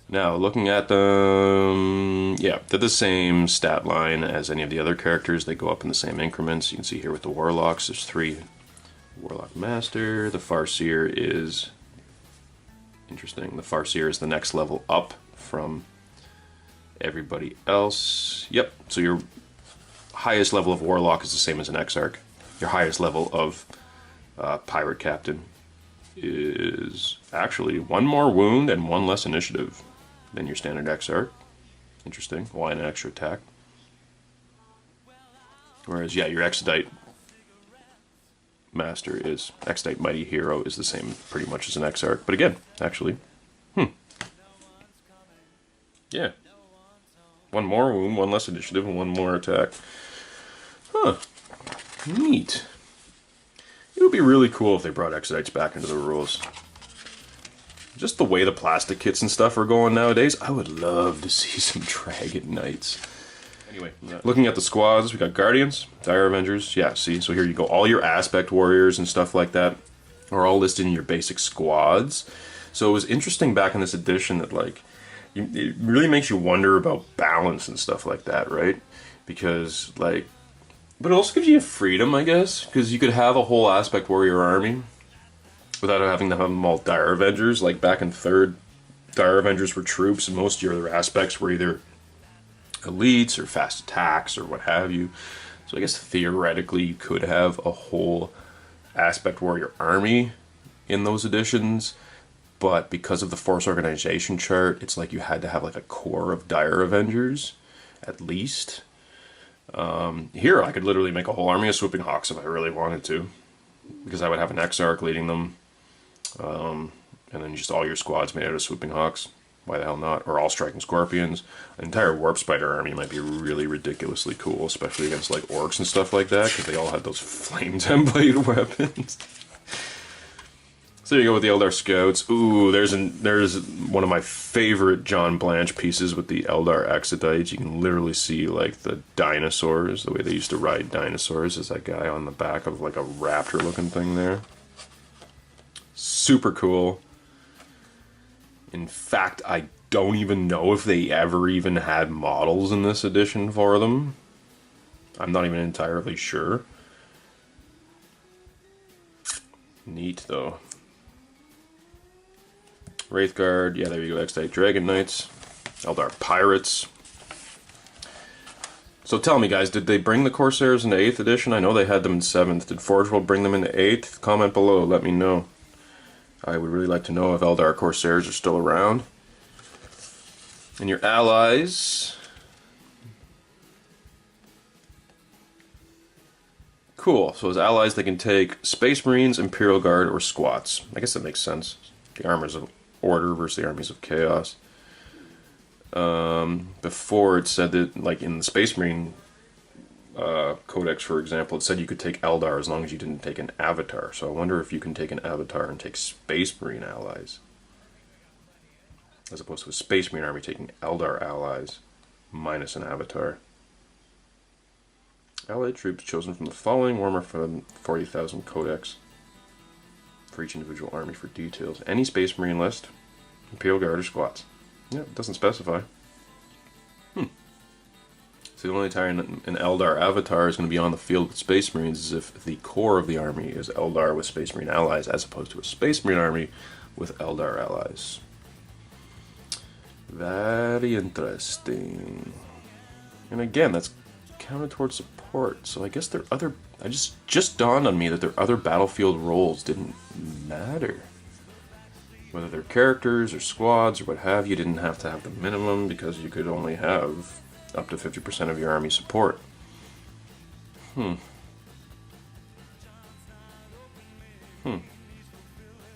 Speaker 1: Now, looking at them, yeah, they're the same stat line as any of the other characters. They go up in the same increments. You can see here with the Warlocks, there's 3 Warlock Master. The Farseer is interesting. The Farseer is the next level up from everybody else. Yep, so your highest level of Warlock is the same as an Exarch. Your highest level of Pirate Captain is actually 1 more wound and 1 less initiative than your standard Exarch. Interesting. Why an extra attack? Whereas, yeah, your Exodite Master is, Exodite Mighty Hero is the same pretty much as an Exarch. But again, actually, yeah. 1 more wound, 1 less initiative, and 1 more attack. Huh. Neat. It would be really cool if they brought Exodites back into the rules. just the way the plastic kits and stuff are going nowadays, I would love to see some Dragon Knights. Anyway, looking at the squads, we got Guardians, Dire Avengers. Yeah, see, so here you go. All your Aspect Warriors and stuff like that are all listed in your basic squads. So it was interesting back in this edition that, like, it really makes you wonder about balance and stuff like that, right? Because, like, but it also gives you freedom, I guess, because you could have a whole Aspect Warrior army without having to have them all Dire Avengers. Like, back in 3rd, Dire Avengers were troops, and most of your other aspects were either elites or fast attacks or what have you. So I guess theoretically you could have a whole Aspect Warrior army in those editions, but because of the Force Organization chart, it's like you had to have like a core of Dire Avengers at least. Here I could literally make a whole army of Swooping Hawks if I really wanted to, because I would have an Exarch leading them, and then just all your squads made out of Swooping Hawks. Why the hell not? Or all Striking Scorpions. An entire Warp Spider army might be really ridiculously cool, especially against like orcs and stuff like that, because they all had those flame template weapons. So there you go with the Eldar Scouts. Ooh, there's one of my favorite John Blanche pieces with the Eldar Exodites. You can literally see like the dinosaurs, the way they used to ride dinosaurs. Is that guy on the back of like a raptor looking thing there. Super cool. In fact, I don't even know if they ever even had models in this edition for them. I'm not even entirely sure. Neat, though. Wraithguard, yeah, there you go, X-Type Dragon Knights. Eldar Pirates. So tell me, guys, did they bring the Corsairs into 8th edition? I know they had them in 7th. Did Forge World bring them into 8th? Comment below, let me know. I would really like to know if Eldar Corsairs are still around. And your allies. Cool, so as allies they can take Space Marines, Imperial Guard, or Squats. I guess that makes sense. The Armies of Order versus the Armies of Chaos. Before it said that, like in the Space Marine Codex, for example, it said you could take Eldar as long as you didn't take an Avatar. So I wonder if you can take an Avatar and take Space Marine allies, as opposed to a Space Marine army taking Eldar allies minus an Avatar. Allied troops chosen from the following Warhammer 40,000 Codex. For each individual army for details. Any Space Marine list, Imperial Guard or Squats. Yeah, it doesn't specify. So the only time an Eldar Avatar is going to be on the field with Space Marines is if the core of the army is Eldar with Space Marine allies, as opposed to a Space Marine army with Eldar allies. Very interesting. And again, that's counted towards support, so I guess there are other... I just dawned on me that their other battlefield roles didn't matter. Whether they're characters or squads or what have you, didn't have to have the minimum because you could only have up to 50% of your army support.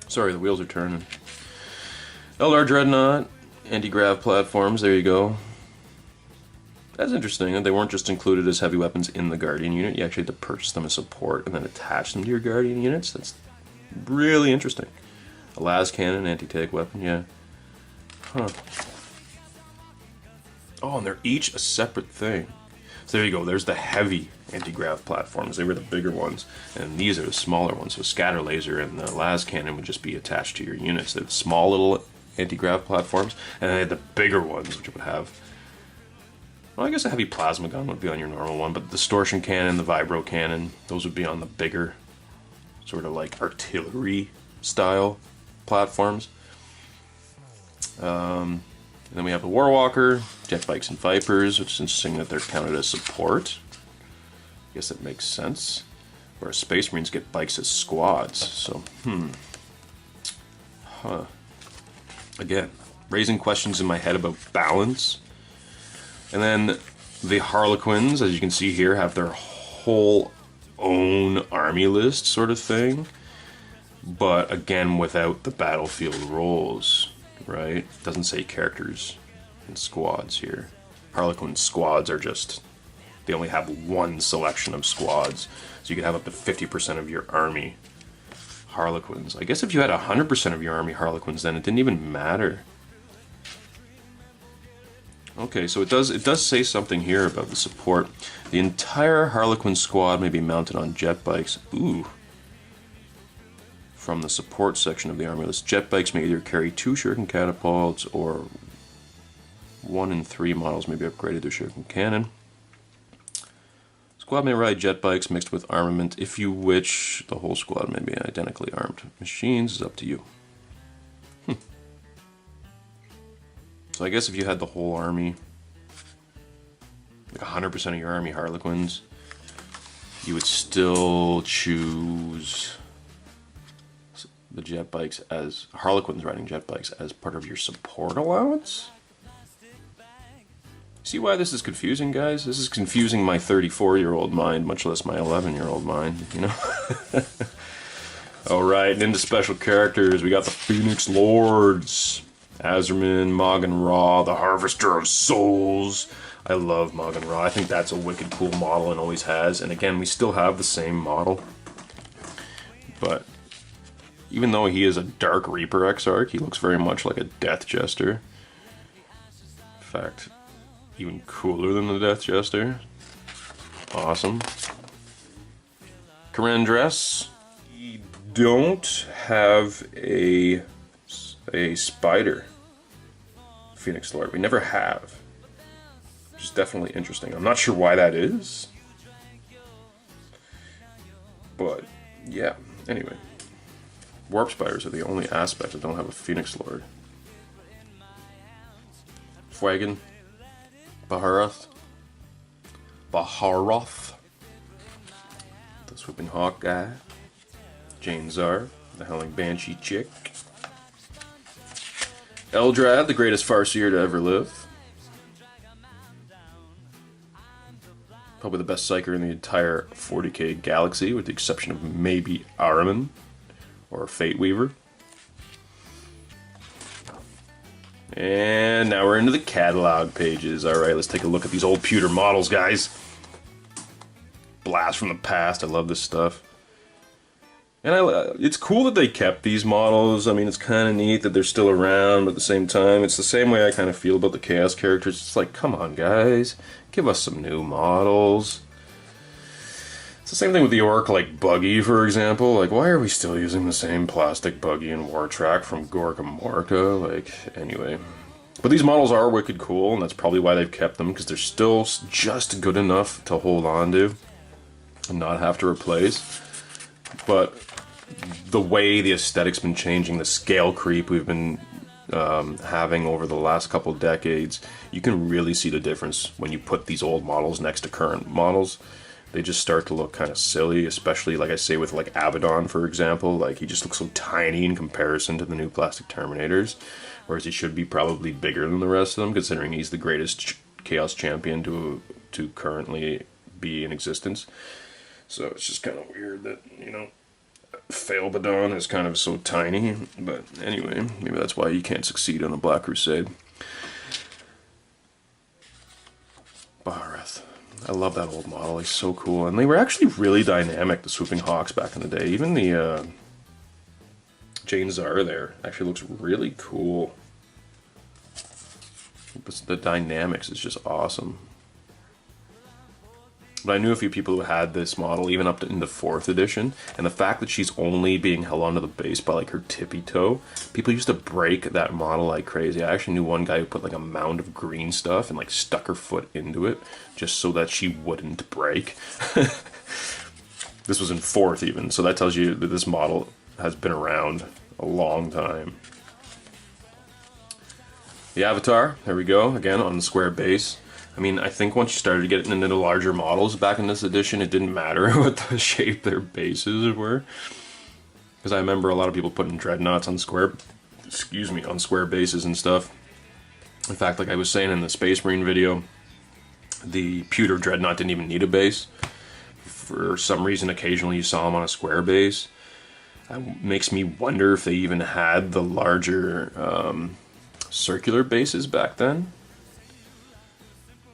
Speaker 1: Sorry, the wheels are turning. Eldar Dreadnought, anti-grav platforms, there you go. That's interesting that they weren't just included as heavy weapons in the Guardian unit. You actually had to purchase them as support and then attach them to your Guardian units. That's really interesting. A las cannon, anti-tank weapon, yeah. Oh, and they're each a separate thing. So there you go, there's the heavy anti-grav platforms. They were the bigger ones, and these are the smaller ones. So scatter laser and the las cannon would just be attached to your units. They're the small little anti-grav platforms, and they had the bigger ones, which would have... Well, I guess a heavy plasma gun would be on your normal one, but the distortion cannon, the vibro cannon, those would be on the bigger, sort of like artillery style platforms. And then we have the Warwalker, jet bikes and Vipers, which is interesting that they're counted as support. I guess that makes sense. Whereas Space Marines get bikes as squads, so Again, raising questions in my head about balance. And then the Harlequins, as you can see here, have their whole own army list sort of thing. But again, without the battlefield roles, right? It doesn't say characters and squads here. Harlequin squads are just... They only have one selection of squads. So you can have up to 50% of your army Harlequins. I guess if you had 100% of your army Harlequins, then it didn't even matter. Okay, so it does say something here about the support. The entire Harlequin squad may be mounted on jet bikes. Ooh. From the support section of the army list, jet bikes may either carry 2 shuriken catapults, or 1 in 3 models may be upgraded to shuriken cannon. Squad may ride jet bikes mixed with armament, if you wish. The whole squad may be identically armed. Machines is up to you. So I guess if you had the whole army, like 100% of your army Harlequins, you would still choose the jet bikes as Harlequins riding jet bikes as part of your support allowance? See why this is confusing, guys? This is confusing my 34-year-old mind, much less my 11-year-old mind, you know? Alright, and into special characters, we got the Phoenix Lords. Azerman, Moggan Ra, the Harvester of Souls. I love Moggan Ra. I think that's a wicked cool model and always has. And again, we still have the same model. But even though he is a Dark Reaper Exarch, he looks very much like a Death Jester. In fact, even cooler than the Death Jester. Awesome. Karandress. We don't have a spider Phoenix Lord. We never have. Which is definitely interesting. I'm not sure why that is. But, yeah. Anyway. Warp Spiders are the only aspect that don't have a Phoenix Lord. Fuegan. Baharath. The Swooping Hawk guy. Jane Zar. The Howling Banshee chick. Eldrad, the greatest Farseer to ever live. Probably the best Psyker in the entire 40k galaxy, with the exception of maybe Ahriman or Fate Weaver. And now we're into the catalog pages. Alright, let's take a look at these old pewter models, guys. Blast from the past, I love this stuff. And it's cool that they kept these models. I mean, it's kind of neat that they're still around, but at the same time, it's the same way I kind of feel about the Chaos characters. It's like, come on, guys. Give us some new models. It's the same thing with the Orc, like Buggy, for example. Like, why are we still using the same plastic Buggy and War Track from Gorka Morka? Like, anyway. But these models are wicked cool, and that's probably why they've kept them, because they're still just good enough to hold on to and not have to replace. But the way the aesthetic's been changing, the scale creep we've been having over the last couple decades, you can really see the difference when you put these old models next to current models. They just start to look kind of silly, especially, like I say, with like Abaddon, for example. Like, he just looks so tiny in comparison to the new plastic Terminators, whereas he should be probably bigger than the rest of them, considering he's the greatest Chaos Champion to currently be in existence. So it's just kind of weird that, you know, Failbadon is kind of so tiny. But anyway, maybe that's why he can't succeed on a Black Crusade. Baharath. I love that old model. He's so cool. And they were actually really dynamic, the Swooping Hawks back in the day. Even the Jane Zar there actually looks really cool. The dynamics is just awesome. But I knew a few people who had this model, even up to in the 4th edition, and the fact that she's only being held onto the base by like her tippy toe, people used to break that model like crazy. I actually knew one guy who put like a mound of green stuff and like stuck her foot into it just so that she wouldn't break. This was in 4th even, so that tells you that this model has been around a long time. The Avatar, there we go, again on the square base. I mean, I think once you started getting into the larger models back in this edition, it didn't matter what the shape their bases were. Because I remember a lot of people putting dreadnoughts on square bases and stuff. In fact, like I was saying in the Space Marine video, the pewter dreadnought didn't even need a base. For some reason, occasionally you saw them on a square base. That makes me wonder if they even had the larger circular bases back then.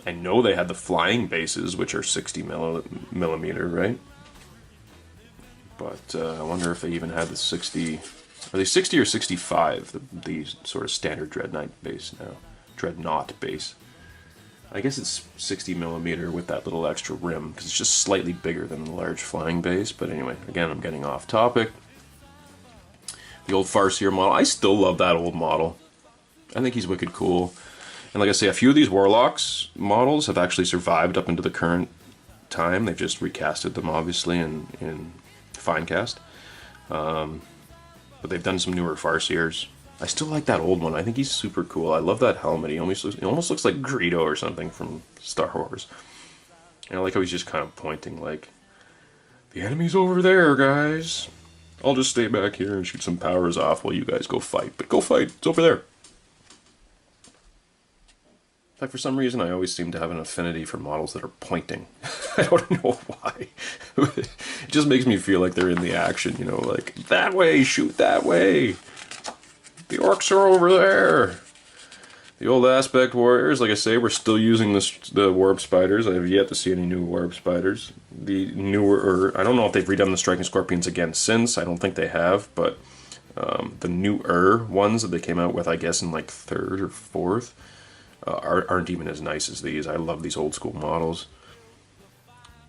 Speaker 1: I know they had the flying bases, which are 60 millimeter, right? But I wonder if they even had the 60... Are they 60 or 65? The sort of standard Dreadnought base now. Dreadnought base. I guess it's 60mm with that little extra rim, because it's just slightly bigger than the large flying base. But anyway, again, I'm getting off topic. The old Farseer model. I still love that old model. I think he's wicked cool. And like I say, a few of these Warlocks models have actually survived up into the current time. They've just recasted them, obviously, in Finecast. But they've done some newer Farseers. I still like that old one. I think he's super cool. I love that helmet. He almost looks like Greedo or something from Star Wars. And I like how he's just kind of pointing like, the enemy's over there, guys. I'll just stay back here and shoot some powers off while you guys go fight. But go fight. It's over there. In fact, for some reason, I always seem to have an affinity for models that are pointing. I don't know why. It just makes me feel like they're in the action, you know, like, that way, shoot that way. The orcs are over there. The old Aspect Warriors, like I say, we're still using the Warp Spiders. I have yet to see any new Warp Spiders. The newer, I don't know if they've redone the Striking Scorpions again since. I don't think they have, but the newer ones that they came out with, I guess, in like 3rd or 4th, aren't even as nice as these. I love these old school models.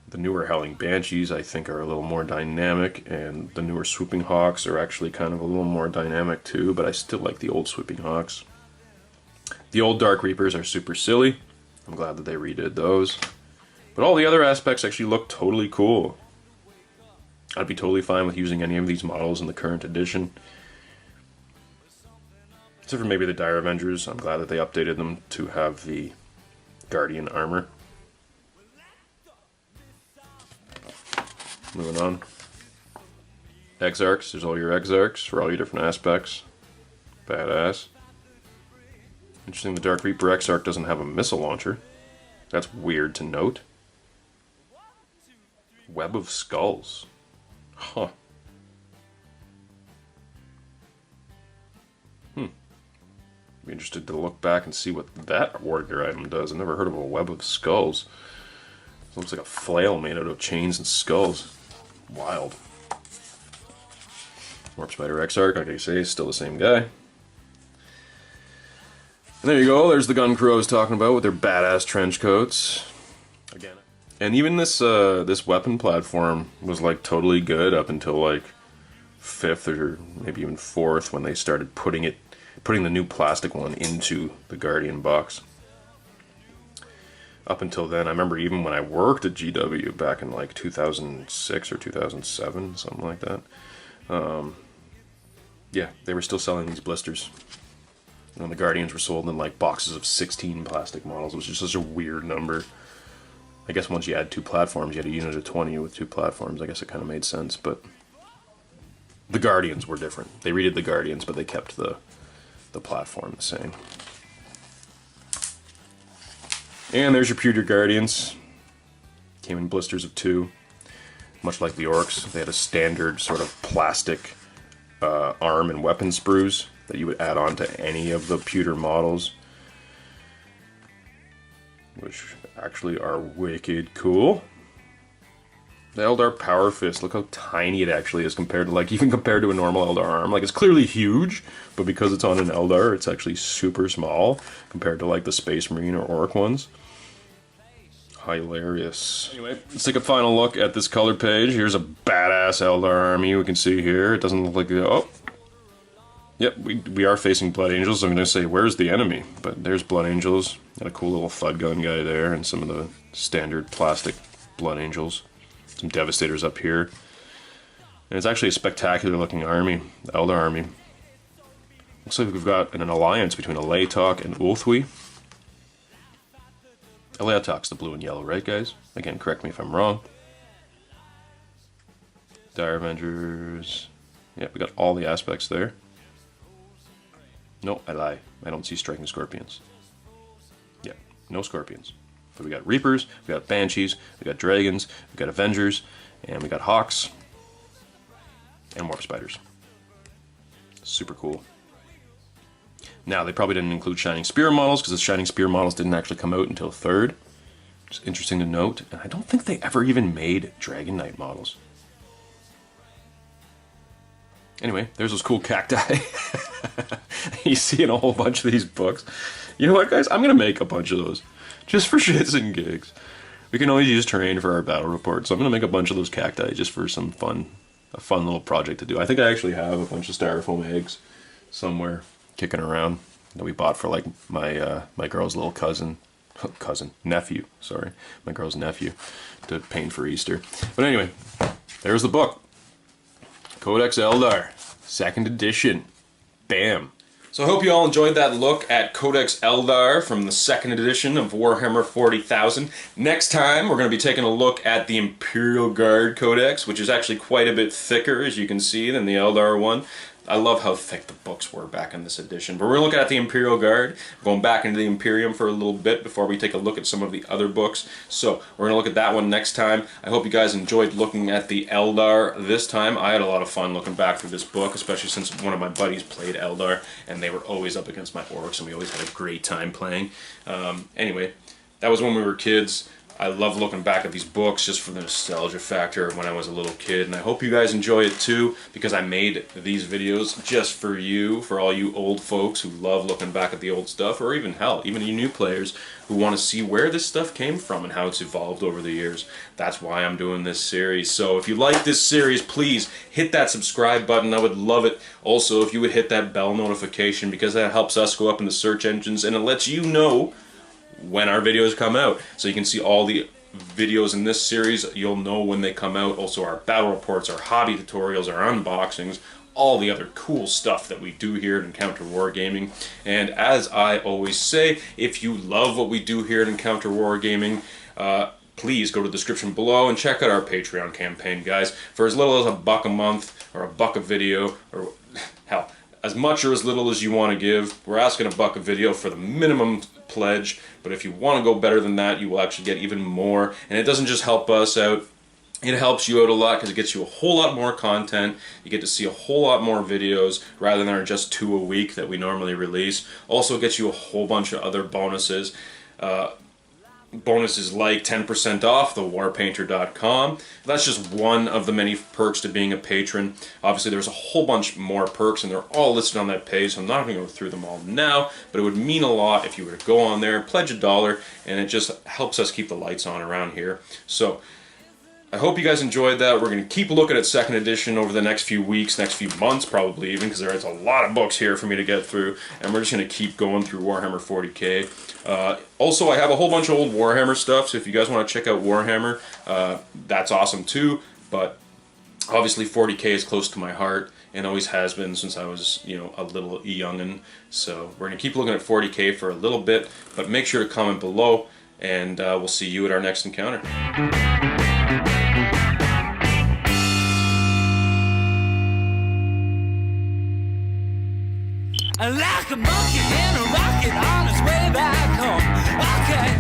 Speaker 1: The newer Howling Banshees, I think, are a little more dynamic, and the newer Swooping Hawks are actually kind of a little more dynamic too, but I still like the old Swooping Hawks. The old Dark Reapers are super silly. I'm glad that they redid those. But all the other aspects actually look totally cool. I'd be totally fine with using any of these models in the current edition. Except for maybe the Dire Avengers. I'm glad that they updated them to have the Guardian armor. Moving on. Exarchs. There's all your Exarchs for all your different aspects. Badass. Interesting, the Dark Reaper Exarch doesn't have a missile launcher. That's weird to note. Web of Skulls. Huh. Be interested to look back and see what that warrior item does. I've never heard of a Web of Skulls. It looks like a flail made out of chains and skulls. Wild. Warp Spider Exarch, like I say, is still the same guy. And there you go, there's the gun crew I was talking about with their badass trench coats. Again. And even this this weapon platform was like totally good up until like 5th or maybe even 4th when they started putting the new plastic one into the Guardian box. Up until then, I remember even when I worked at GW back in like 2006 or 2007, something like that. Yeah, they were still selling these blisters. And the Guardians were sold in like boxes of 16 plastic models, which is such a weird number. I guess once you add 2 platforms, you had a unit of 20 with 2 platforms. I guess it kind of made sense, but the Guardians were different. They redid the Guardians, but they kept the platform the same. And there's your pewter Guardians. Came in blisters of 2. Much like the Orcs, they had a standard sort of plastic arm and weapon sprues that you would add on to any of the pewter models, which actually are wicked cool. The Eldar Power Fist, look how tiny it actually is compared to, like, even compared to a normal Eldar arm. Like, it's clearly huge, but because it's on an Eldar, it's actually super small compared to, like, the Space Marine or Orc ones. Hilarious. Anyway, let's take a final look at this color page. Here's a badass Eldar army we can see here. It doesn't look like the... Oh! Yep, we are facing Blood Angels. I'm going to say, where's the enemy? But there's Blood Angels. Got a cool little Thud Gun guy there, and some of the standard plastic Blood Angels. Some Devastators up here. And it's actually a spectacular looking army, the Eldar army. Looks like we've got an alliance between Aleatok and Ulthwi. Aleatok's the blue and yellow, right guys? Again, correct me if I'm wrong. Dire Avengers. Yeah, we got all the aspects there. No, I lie. I don't see Striking Scorpions. Yeah, no Scorpions. But we got Reapers, we got Banshees, we got Dragons, we got Avengers, and we got Hawks. And Warp Spiders. Super cool. Now, they probably didn't include Shining Spear models, because the Shining Spear models didn't actually come out until 3rd. Which is interesting to note. And I don't think they ever even made Dragon Knight models. Anyway, there's those cool cacti. You see in a whole bunch of these books. You know what, guys? I'm going to make a bunch of those. Just for shits and gigs. We can always use terrain for our battle report, so I'm going to make a bunch of those cacti just for some fun, a fun little project to do. I think I actually have a bunch of styrofoam eggs somewhere kicking around that we bought for like my girl's little nephew, sorry, my girl's nephew, to paint for Easter. But anyway, there's the book. Codex Eldar, 2nd edition. Bam. So I hope you all enjoyed that look at Codex Eldar from the 2nd edition of Warhammer 40,000. Next time we're going to be taking a look at the Imperial Guard Codex, which is actually quite a bit thicker, as you can see, than the Eldar one. I love how thick the books were back in this edition. But we're looking at the Imperial Guard, going back into the Imperium for a little bit before we take a look at some of the other books. So we're going to look at that one next time. I hope you guys enjoyed looking at the Eldar this time. I had a lot of fun looking back through this book, especially since one of my buddies played Eldar, and they were always up against my orcs, and we always had a great time playing. Anyway, that was when we were kids. I love looking back at these books just for the nostalgia factor of when I was a little kid, and I hope you guys enjoy it too, because I made these videos just for you, for all you old folks who love looking back at the old stuff, or even hell, even you new players who want to see where this stuff came from and how it's evolved over the years. That's why I'm doing this series. So if you like this series, please hit that subscribe button. I would love it. Also, if you would hit that bell notification, because that helps us go up in the search engines, and it lets you know when our videos come out, so you can see all the videos in this series. You'll know when they come out. Also our battle reports, our hobby tutorials, our unboxings, all the other cool stuff that we do here at Encounter Wargaming. And as I always say, if you love what we do here at Encounter Wargaming, please go to the description below and check out our Patreon campaign, guys. For as little as $1 a month, or $1 a video, or hell, as much or as little as you want to give. We're asking $1 a video for the minimum pledge, but if you want to go better than that, you will actually get even more. And it doesn't just help us out, it helps you out a lot, because it gets you a whole lot more content. You get to see a whole lot more videos rather than just 2 a week that we normally release. Also gets you a whole bunch of other bonuses. Bonuses like 10% off the warpainter.com. That's just one of the many perks to being a patron. Obviously there's a whole bunch more perks, and they're all listed on that page, so I'm not going to go through them all now, but it would mean a lot if you were to go on there, pledge $1, and it just helps us keep the lights on around here. So I hope you guys enjoyed that. We're going to keep looking at 2nd edition over the next few weeks, next few months probably even, because there's a lot of books here for me to get through, and we're just going to keep going through Warhammer 40k. Also, I have a whole bunch of old Warhammer stuff, so if you guys want to check out Warhammer, that's awesome too, but obviously 40k is close to my heart, and always has been since I was, you know, a little youngin'. So we're going to keep looking at 40k for a little bit, but make sure to comment below, and we'll see you at our next encounter.
Speaker 4: Like a monkey in a rocket on its way back home. Okay.